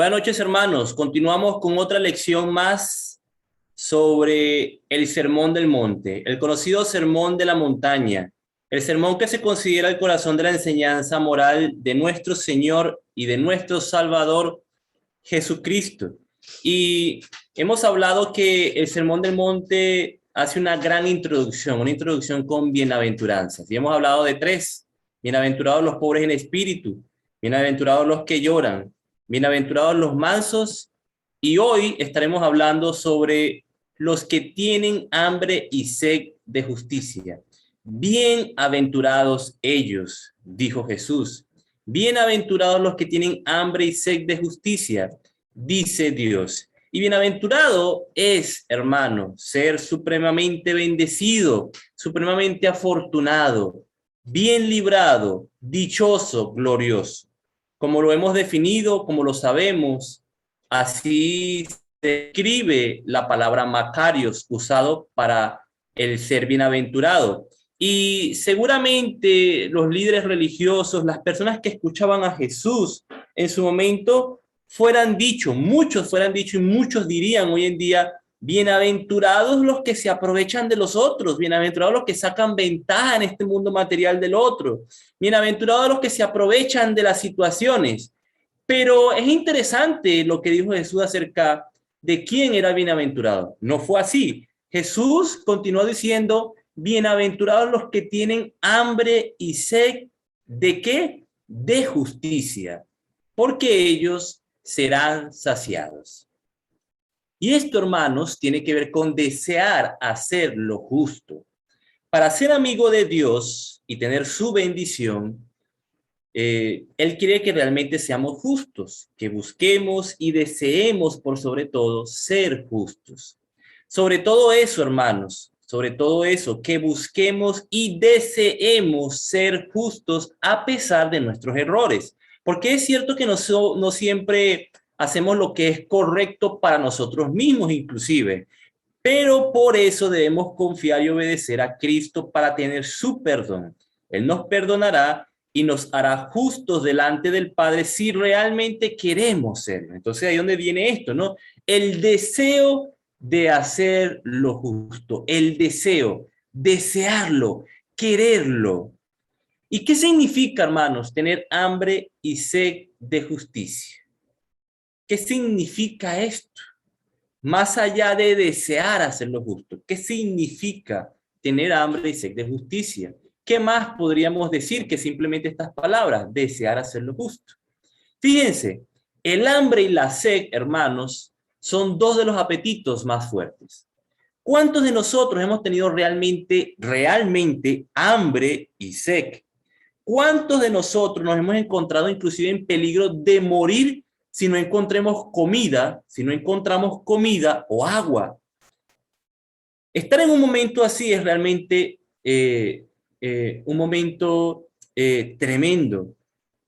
Buenas noches, hermanos. Continuamos con otra lección más sobre el Sermón del Monte, el conocido Sermón de la Montaña, el sermón que se considera el corazón de la enseñanza moral de nuestro Señor y de nuestro Salvador Jesucristo. Y hemos hablado que el Sermón del Monte hace una gran introducción, una introducción con bienaventuranzas. Y hemos hablado de tres: bienaventurados los pobres en espíritu, bienaventurados los que lloran, bienaventurados los mansos, y hoy estaremos hablando sobre los que tienen hambre y sed de justicia. Bienaventurados ellos, dijo Jesús. Bienaventurados los que tienen hambre y sed de justicia, dice Dios. Y bienaventurado es, hermano, ser supremamente bendecido, supremamente afortunado, bien librado, dichoso, glorioso. Como lo hemos definido, como lo sabemos, así se escribe la palabra Macarios, usado para el ser bienaventurado. Y seguramente los líderes religiosos, las personas que escuchaban a Jesús en su momento, muchos fueran dicho y muchos dirían hoy en día: bienaventurados los que se aprovechan de los otros, bienaventurados los que sacan ventaja en este mundo material del otro, bienaventurados los que se aprovechan de las situaciones. Pero es interesante lo que dijo Jesús acerca de quién era bienaventurado. No fue así. Jesús continuó diciendo: bienaventurados los que tienen hambre y sed, ¿de qué? De justicia, porque ellos serán saciados. Y esto, hermanos, tiene que ver con desear hacer lo justo. Para ser amigo de Dios y tener su bendición, Él quiere que realmente seamos justos, que busquemos y deseemos por sobre todo ser justos. Sobre todo eso, hermanos, sobre todo eso, que busquemos y deseemos ser justos a pesar de nuestros errores. Porque es cierto que no siempre hacemos lo que es correcto para nosotros mismos inclusive, pero por eso debemos confiar y obedecer a Cristo para tener su perdón. Él nos perdonará y nos hará justos delante del Padre si realmente queremos serlo. Entonces ahí es donde viene esto, ¿no? El deseo de hacer lo justo, el deseo, desearlo, quererlo. ¿Y qué significa, hermanos, tener hambre y sed de justicia? ¿Qué significa esto? Más allá de desear hacer lo justo, ¿qué significa tener hambre y sed de justicia? ¿Qué más podríamos decir que simplemente estas palabras? Desear hacer lo justo. Fíjense, el hambre y la sed, hermanos, son dos de los apetitos más fuertes. ¿Cuántos de nosotros hemos tenido realmente hambre y sed? ¿Cuántos de nosotros nos hemos encontrado inclusive en peligro de morir si no encontramos comida o agua? Estar en un momento así es realmente un momento tremendo.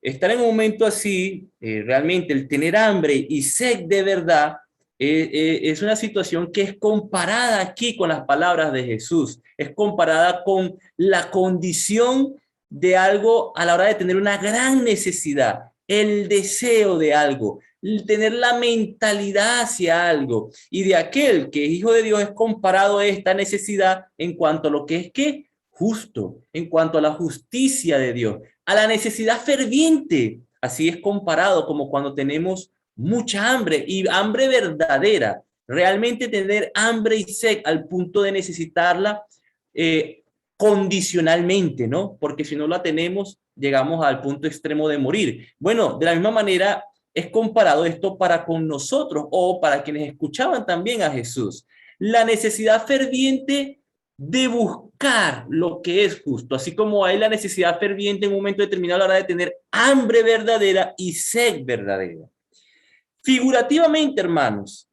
Estar en un momento así, realmente el tener hambre y sed de verdad, es una situación que es comparada aquí con las palabras de Jesús, es comparada con la condición de algo a la hora de tener una gran necesidad, el deseo de algo, el tener la mentalidad hacia algo. Y de aquel que es hijo de Dios es comparado a esta necesidad en cuanto a lo que es que justo, en cuanto a la justicia de Dios, a la necesidad ferviente. Así es comparado como cuando tenemos mucha hambre y hambre verdadera, realmente tener hambre y sed al punto de necesitarla condicionalmente, ¿no? Porque si no la tenemos, llegamos al punto extremo de morir. Bueno, de la misma manera es comparado esto para con nosotros o para quienes escuchaban también a Jesús. La necesidad ferviente de buscar lo que es justo, así como hay la necesidad ferviente en un momento determinado a la hora de tener hambre verdadera y sed verdadera. Figurativamente, hermanos,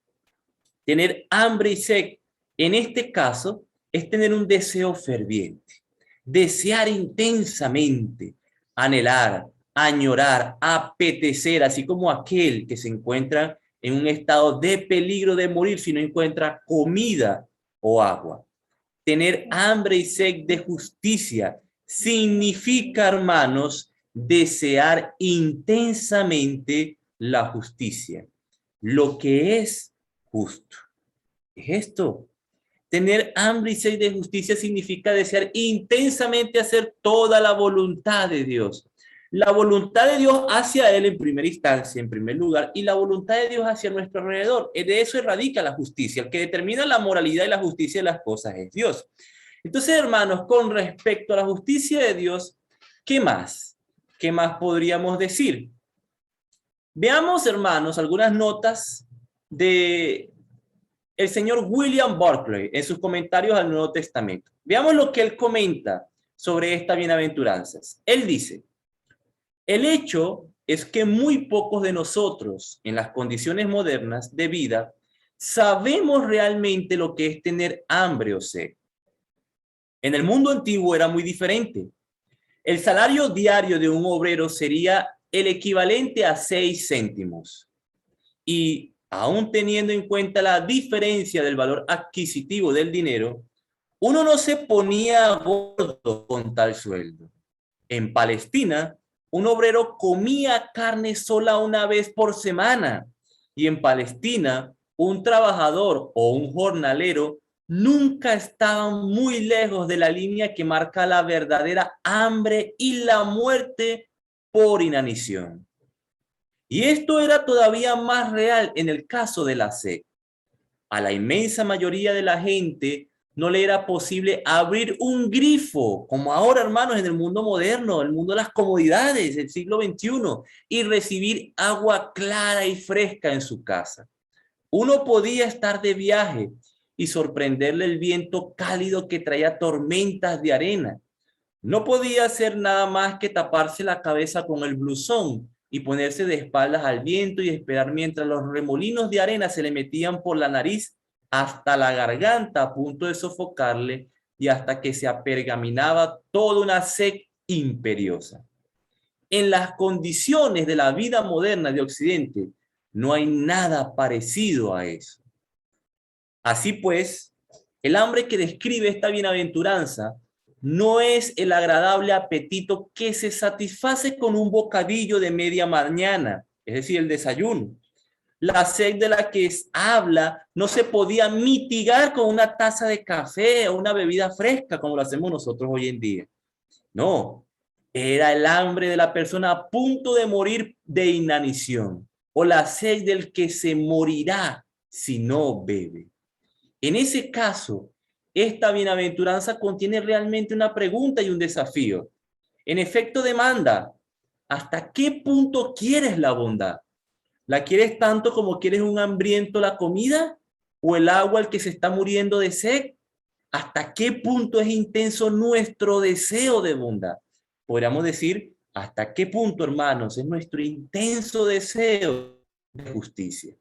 tener hambre y sed, en este caso, es tener un deseo ferviente, desear intensamente, anhelar, añorar, apetecer, así como aquel que se encuentra en un estado de peligro de morir si no encuentra comida o agua. Tener hambre y sed de justicia significa, hermanos, desear intensamente la justicia, lo que es justo. Es esto. Tener hambre y sed de justicia significa desear intensamente hacer toda la voluntad de Dios. La voluntad de Dios hacia Él en primera instancia, en primer lugar, y la voluntad de Dios hacia nuestro alrededor. De eso radica la justicia. El que determina la moralidad y la justicia de las cosas es Dios. Entonces, hermanos, con respecto a la justicia de Dios, ¿qué más? ¿Qué más podríamos decir? Veamos, hermanos, algunas notas de el señor William Barclay en sus comentarios al Nuevo Testamento. Veamos lo que él comenta sobre estas bienaventuranzas. Él dice, el hecho es que muy pocos de nosotros en las condiciones modernas de vida sabemos realmente lo que es tener hambre o sed. En el mundo antiguo era muy diferente. El salario diario de un obrero sería el equivalente a 6 céntimos. Y aún teniendo en cuenta la diferencia del valor adquisitivo del dinero, uno no se ponía gordo con tal sueldo. En Palestina, un obrero comía carne sola una vez por semana. Y en Palestina, un trabajador o un jornalero nunca estaba muy lejos de la línea que marca la verdadera hambre y la muerte por inanición. Y esto era todavía más real en el caso de la sed. A la inmensa mayoría de la gente no le era posible abrir un grifo, como ahora, hermanos, en el mundo moderno, el mundo de las comodidades del siglo XXI, y recibir agua clara y fresca en su casa. Uno podía estar de viaje y sorprenderle el viento cálido que traía tormentas de arena. No podía hacer nada más que taparse la cabeza con el blusón y ponerse de espaldas al viento y esperar mientras los remolinos de arena se le metían por la nariz hasta la garganta a punto de sofocarle y hasta que se apergaminaba toda una sed imperiosa. En las condiciones de la vida moderna de Occidente no hay nada parecido a eso. Así pues, el hambre que describe esta bienaventuranza no es el agradable apetito que se satisface con un bocadillo de media mañana, es decir, el desayuno. La sed de la que habla no se podía mitigar con una taza de café o una bebida fresca como lo hacemos nosotros hoy en día. No, era el hambre de la persona a punto de morir de inanición o la sed del que se morirá si no bebe. En ese caso, esta bienaventuranza contiene realmente una pregunta y un desafío. En efecto, demanda, ¿hasta qué punto quieres la bondad? ¿La quieres tanto como quieres un hambriento la comida? ¿O el agua al que se está muriendo de sed? ¿Hasta qué punto es intenso nuestro deseo de bondad? Podríamos decir, ¿hasta qué punto, hermanos, es nuestro intenso deseo de justicia?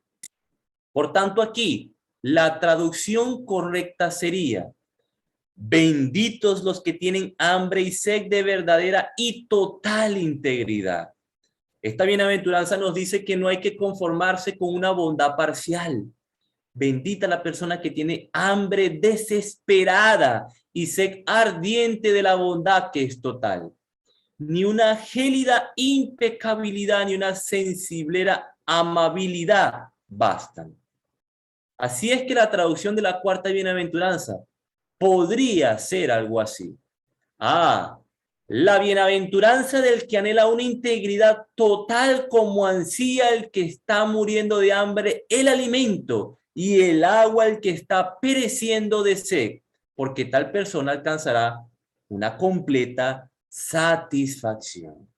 Por tanto, aquí la traducción correcta sería, benditos los que tienen hambre y sed de verdadera y total integridad. Esta bienaventuranza nos dice que no hay que conformarse con una bondad parcial. Bendita la persona que tiene hambre desesperada y sed ardiente de la bondad que es total. Ni una gélida impecabilidad ni una sensiblera amabilidad bastan. Así es que la traducción de la cuarta bienaventuranza podría ser algo así. La bienaventuranza del que anhela una integridad total como ansía el que está muriendo de hambre el alimento y el agua el que está pereciendo de sed, porque tal persona alcanzará una completa satisfacción.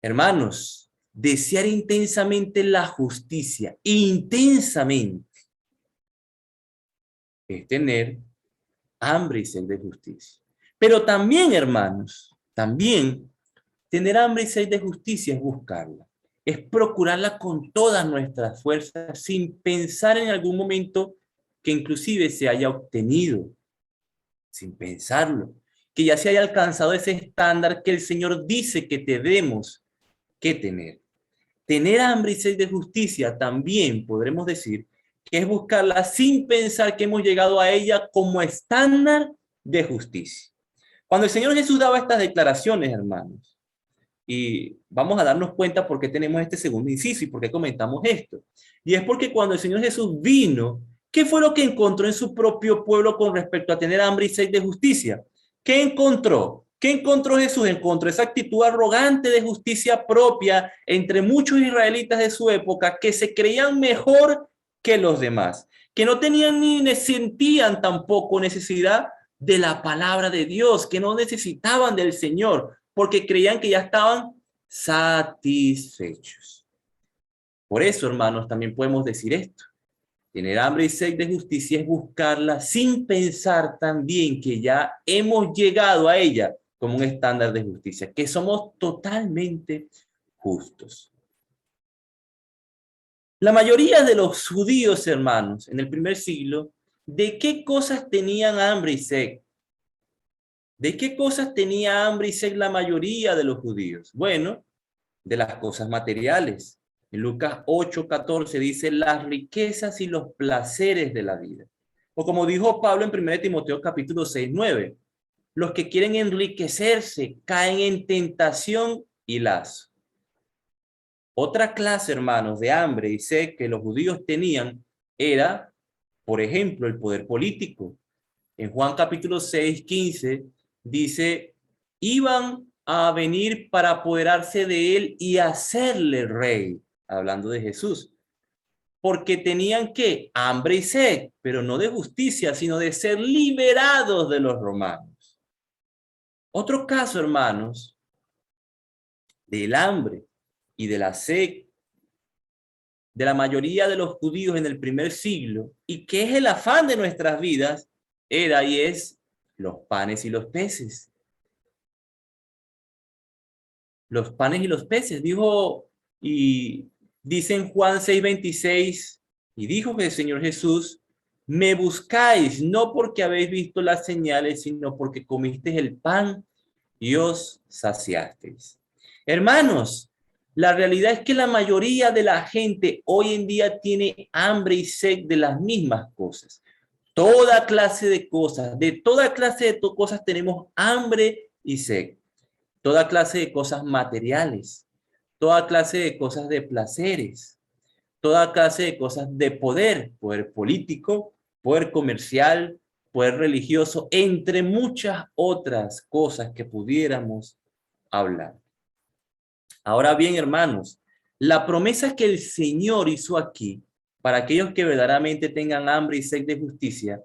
Hermanos, desear intensamente la justicia, intensamente, es tener hambre y sed de justicia. Pero también, hermanos, también tener hambre y sed de justicia es buscarla, es procurarla con todas nuestras fuerzas sin pensar en algún momento que inclusive se haya obtenido, sin pensarlo, que ya se haya alcanzado ese estándar que el Señor dice que tenemos que tener. Tener hambre y sed de justicia también podremos decir que es buscarla sin pensar que hemos llegado a ella como estándar de justicia. Cuando el Señor Jesús daba estas declaraciones, hermanos, Y vamos a darnos cuenta por qué tenemos este segundo inciso y por qué comentamos esto. Y es porque cuando el Señor Jesús vino, ¿qué fue lo que encontró en su propio pueblo con respecto a tener hambre y sed de justicia? ¿Qué encontró? ¿Qué encontró Jesús? Encontró esa actitud arrogante de justicia propia entre muchos israelitas de su época que se creían mejor que los demás, que no tenían ni sentían tampoco necesidad de la palabra de Dios, que no necesitaban del Señor, porque creían que ya estaban satisfechos. Por eso, hermanos, también podemos decir esto. Tener hambre y sed de justicia es buscarla sin pensar también que ya hemos llegado a ella como un estándar de justicia, que somos totalmente justos. La mayoría de los judíos, hermanos, en el primer siglo, ¿de qué cosas tenían hambre y sed? ¿De qué cosas tenía hambre y sed la mayoría de los judíos? Bueno, de las cosas materiales. En Lucas 8:14 dice las riquezas y los placeres de la vida. O como dijo Pablo en 1 Timoteo capítulo 6:9, los que quieren enriquecerse caen en tentación y lazo. Otra clase, hermanos, de hambre y sed que los judíos tenían era, por ejemplo, el poder político. En Juan capítulo 6:15 dice, iban a venir para apoderarse de él y hacerle rey, hablando de Jesús, porque tenían que hambre y sed, pero no de justicia, sino de ser liberados de los romanos. Otro caso, hermanos, del hambre y de la sed de la mayoría de los judíos en el primer siglo, y que es el afán de nuestras vidas, era y es los panes y los peces. Los panes y los peces, dijo, y dice en Juan 6:26, y dijo que el Señor Jesús, me buscáis no porque habéis visto las señales, sino porque comisteis el pan y os saciasteis. Hermanos, la realidad es que la mayoría de la gente hoy en día tiene hambre y sed de las mismas cosas. Toda clase de cosas, de toda clase de cosas tenemos hambre y sed. Toda clase de cosas materiales, toda clase de cosas de placeres, toda clase de cosas de poder, poder político, poder comercial, poder religioso, entre muchas otras cosas que pudiéramos hablar. Ahora bien, hermanos, la promesa que el Señor hizo aquí para aquellos que verdaderamente tengan hambre y sed de justicia,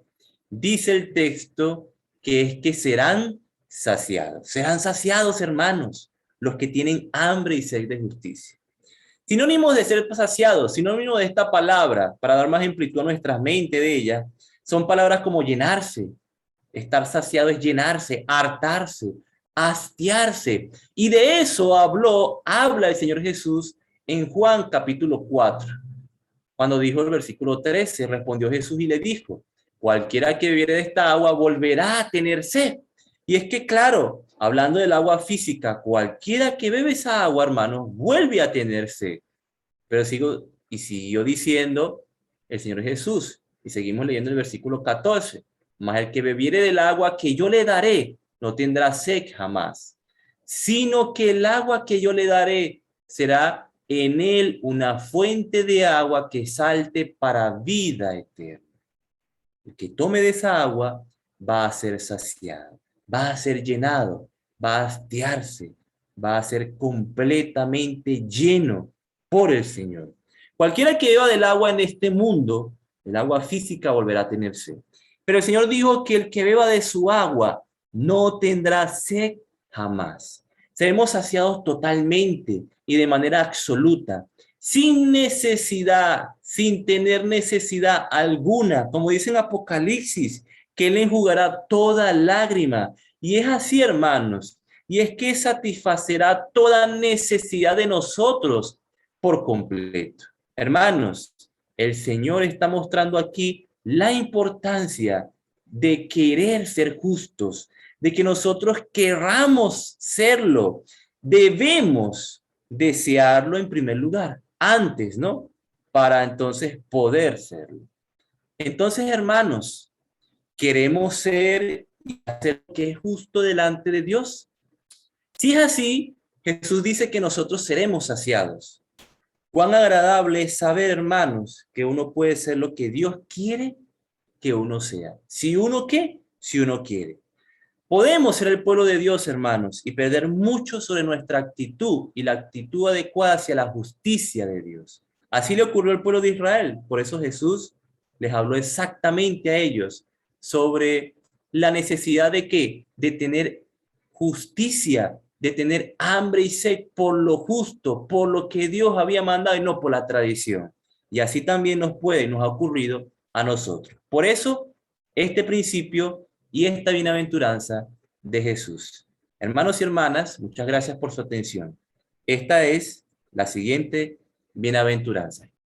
dice el texto que es que serán saciados. Serán saciados, hermanos, los que tienen hambre y sed de justicia. Sinónimos de ser saciados, sinónimos de esta palabra, para dar más amplitud a nuestra mente de ella, son palabras como llenarse. Estar saciado es llenarse, hartarse, hastiarse. Y de eso habla el Señor Jesús en Juan capítulo 4. Cuando dijo el versículo 13, respondió Jesús y le dijo, cualquiera que bebiere de esta agua volverá a tener sed. Y es que, claro, hablando del agua física, cualquiera que bebe esa agua, hermano, vuelve a tener sed. Pero siguió diciendo el Señor Jesús, y seguimos leyendo el versículo 14, mas el que bebiere del agua que yo le daré, no tendrá sed jamás, sino que el agua que yo le daré será en él una fuente de agua que salte para vida eterna. El que tome de esa agua va a ser saciado, va a ser llenado, va a hastiarse, va a ser completamente lleno por el Señor. Cualquiera que beba del agua en este mundo, el agua física, volverá a tener sed. Pero el Señor dijo que el que beba de su agua no tendrá sed jamás. Seremos saciados totalmente y de manera absoluta, sin necesidad, sin tener necesidad alguna, como dice en Apocalipsis, que Él enjugará toda lágrima. Y es así, hermanos, y es que satisfacerá toda necesidad de nosotros por completo. Hermanos, el Señor está mostrando aquí la importancia de querer ser justos, de que nosotros querramos serlo. Debemos desearlo en primer lugar, antes, ¿no? Para entonces poder serlo. Entonces, hermanos, queremos ser y hacer lo que es justo delante de Dios. Si es así, Jesús dice que nosotros seremos saciados. Cuán agradable es saber, hermanos, que uno puede ser lo que Dios quiere que uno sea. Si uno qué, si uno quiere. Podemos ser el pueblo de Dios, hermanos, y perder mucho sobre nuestra actitud y la actitud adecuada hacia la justicia de Dios. Así le ocurrió al pueblo de Israel. Por eso Jesús les habló exactamente a ellos sobre la necesidad de qué, de tener justicia, de tener hambre y sed por lo justo, por lo que Dios había mandado y no por la tradición. Y así también nos ha ocurrido a nosotros. Por eso, este principio y esta bienaventuranza de Jesús. Hermanos y hermanas, muchas gracias por su atención. Esta es la siguiente bienaventuranza.